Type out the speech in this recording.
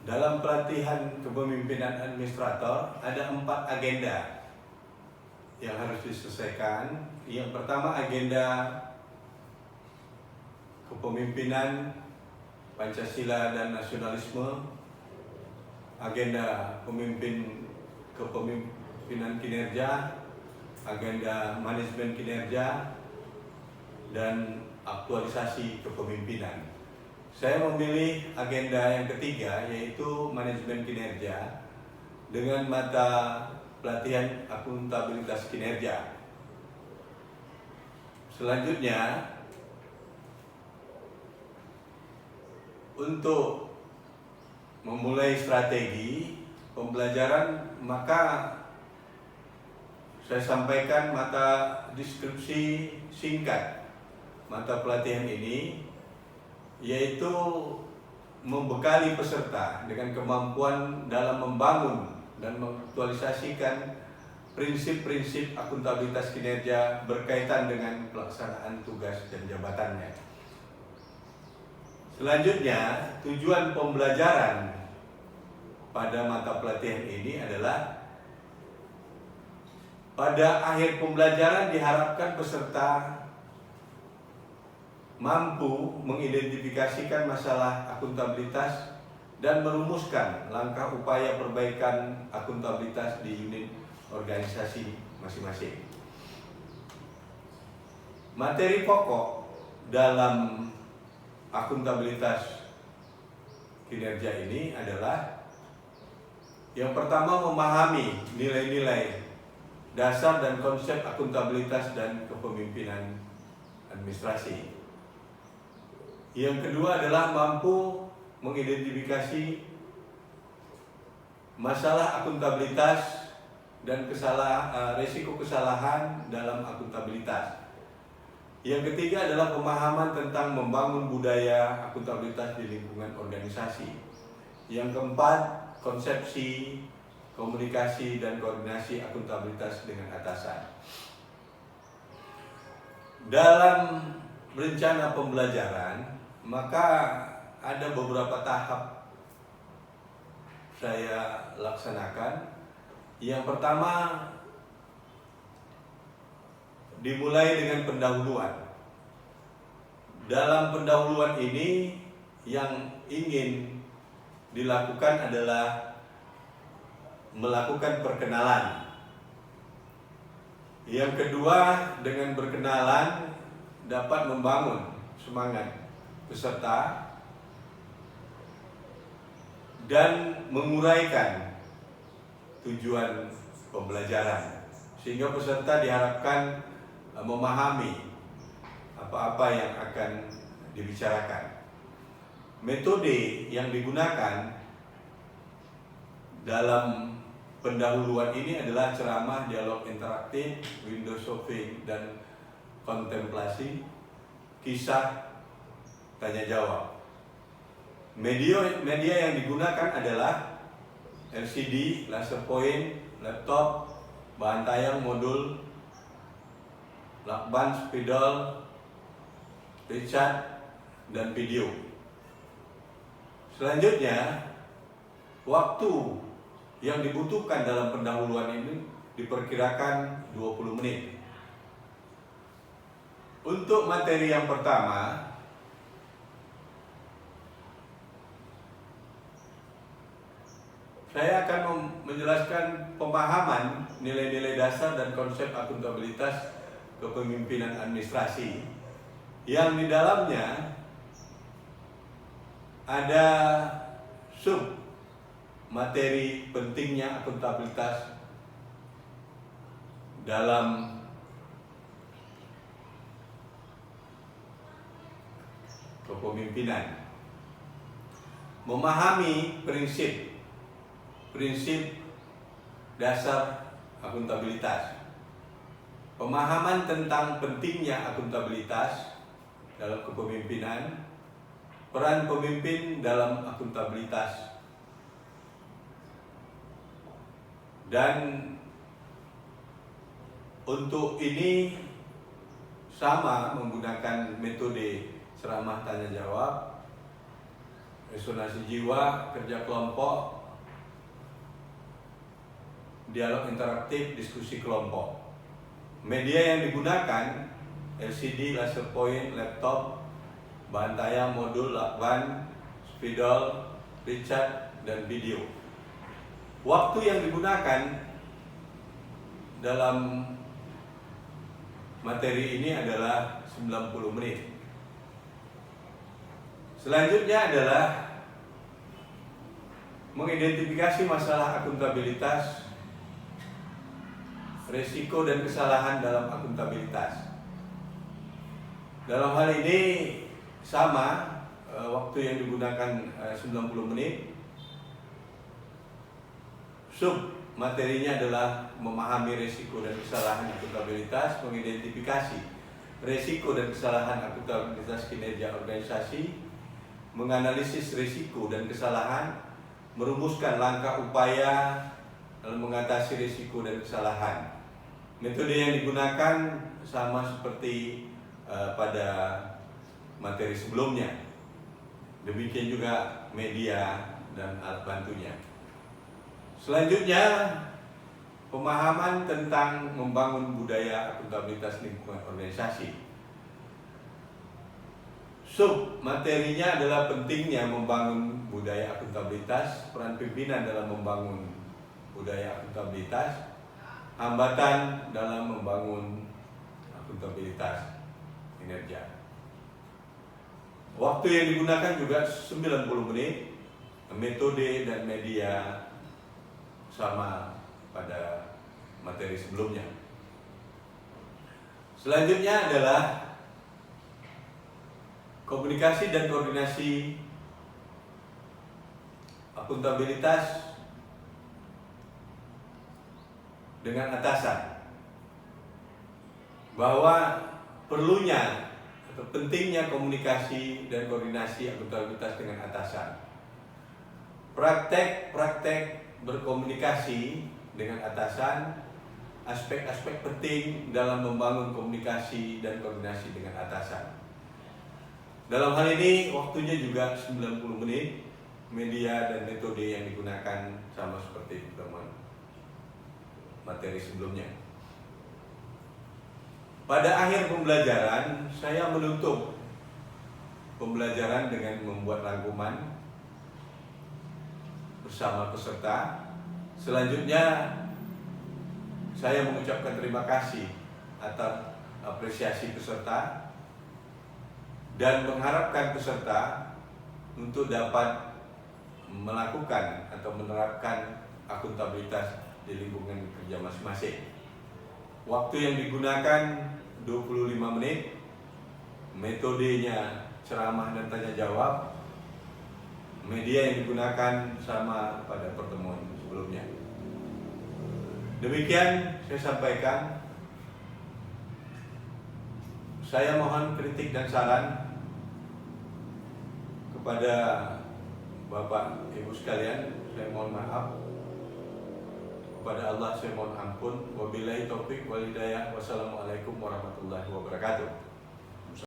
Dalam pelatihan kepemimpinan administrator ada 4 agenda yang harus diselesaikan. Yang pertama agenda kepemimpinan Pancasila dan nasionalisme, agenda kepemimpinan kinerja, agenda manajemen kinerja, dan aktualisasi kepemimpinan. Saya memilih agenda yang ketiga, yaitu manajemen kinerja dengan mata pelatihan akuntabilitas kinerja. Selanjutnya, untuk memulai strategi pembelajaran, maka saya sampaikan mata deskripsi singkat mata pelatihan ini, yaitu membekali peserta dengan kemampuan dalam membangun dan mengaktualisasikan prinsip-prinsip akuntabilitas kinerja berkaitan dengan pelaksanaan tugas dan jabatannya. Selanjutnya, tujuan pembelajaran pada mata pelatihan ini adalah pada akhir pembelajaran diharapkan peserta mampu mengidentifikasikan masalah akuntabilitas dan merumuskan langkah upaya perbaikan akuntabilitas di unit organisasi masing-masing. Materi pokok dalam akuntabilitas kinerja ini adalah yang pertama, memahami nilai-nilai dasar dan konsep akuntabilitas dan kepemimpinan administrasi. Yang kedua adalah mampu mengidentifikasi masalah akuntabilitas dan risiko kesalahan dalam akuntabilitas. Yang ketiga adalah pemahaman tentang membangun budaya akuntabilitas di lingkungan organisasi. Yang keempat, konsepsi, komunikasi, dan koordinasi akuntabilitas dengan atasan. Dalam rencana pembelajaran, maka ada beberapa tahap saya laksanakan. Yang pertama, dimulai dengan pendahuluan. Dalam pendahuluan ini yang ingin dilakukan adalah melakukan perkenalan. Yang kedua, dengan berkenalan dapat membangun semangat peserta dan menguraikan tujuan pembelajaran, sehingga peserta diharapkan memahami apa-apa yang akan dibicarakan. Metode yang digunakan dalam pendahuluan ini adalah ceramah, dialog interaktif, window shopping, dan kontemplasi, kisah, tanya jawab. Media yang digunakan adalah LCD, laser point, laptop, bahan tayang, modul, lakban, spidol, richard, dan video. Selanjutnya, waktu yang dibutuhkan dalam pendahuluan ini diperkirakan 20 menit. Untuk materi yang pertama, saya akan menjelaskan pemahaman nilai-nilai dasar dan konsep akuntabilitas kepemimpinan administrasi, yang di dalamnya ada sub materi pentingnya akuntabilitas dalam kepemimpinan. Memahami prinsip dasar akuntabilitas. Pemahaman tentang pentingnya akuntabilitas dalam kepemimpinan, peran pemimpin dalam akuntabilitas, dan untuk ini sama menggunakan metode ceramah tanya jawab, resonansi jiwa, kerja kelompok, dialog interaktif, diskusi kelompok. Media yang digunakan LCD, laser point, laptop, bahan tayang, modul, lakban, spidol, Richard, dan video. Waktu yang digunakan dalam materi ini adalah 90 menit. Selanjutnya adalah mengidentifikasi masalah akuntabilitas, resiko dan kesalahan dalam akuntabilitas. Dalam hal ini sama, waktu yang digunakan 90 menit. Sub materinya adalah memahami resiko dan kesalahan akuntabilitas, mengidentifikasi resiko dan kesalahan akuntabilitas kinerja organisasi, menganalisis resiko dan kesalahan, merumuskan langkah upaya dalam mengatasi resiko dan kesalahan. Metode yang digunakan sama seperti pada materi sebelumnya. Demikian juga media dan alat bantunya. Selanjutnya, pemahaman tentang membangun budaya akuntabilitas lingkungan organisasi. Sub materinya adalah pentingnya membangun budaya akuntabilitas, peran pimpinan dalam membangun budaya akuntabilitas, hambatan dalam membangun akuntabilitas kinerja. Waktu yang digunakan juga 90 menit. Metode dan media sama pada materi sebelumnya. Selanjutnya adalah komunikasi dan koordinasi akuntabilitas dengan atasan. Bahwa perlunya atau pentingnya komunikasi dan koordinasi akuntabilitas dengan atasan. Praktek berkomunikasi dengan atasan, aspek-aspek penting dalam membangun komunikasi dan koordinasi dengan atasan. Dalam hal ini waktunya juga 90 menit. Media dan metode yang digunakan sama seperti teman materi sebelumnya. Pada akhir pembelajaran, saya menutup pembelajaran dengan membuat rangkuman bersama peserta. Selanjutnya, saya mengucapkan terima kasih atas apresiasi peserta dan mengharapkan peserta untuk dapat melakukan atau menerapkan akuntabilitas di lingkungan kerja masing-masing. Waktu yang digunakan 25 menit. Metodenya ceramah dan tanya jawab. Media yang digunakan sama pada pertemuan sebelumnya. Demikian saya sampaikan. Saya mohon kritik dan saran kepada Bapak Ibu sekalian. Saya mohon maaf. Kepada Allah saya mohon ampun. Wabillahi taufik wal hidayah. Wassalamualaikum warahmatullahi wabarakatuh.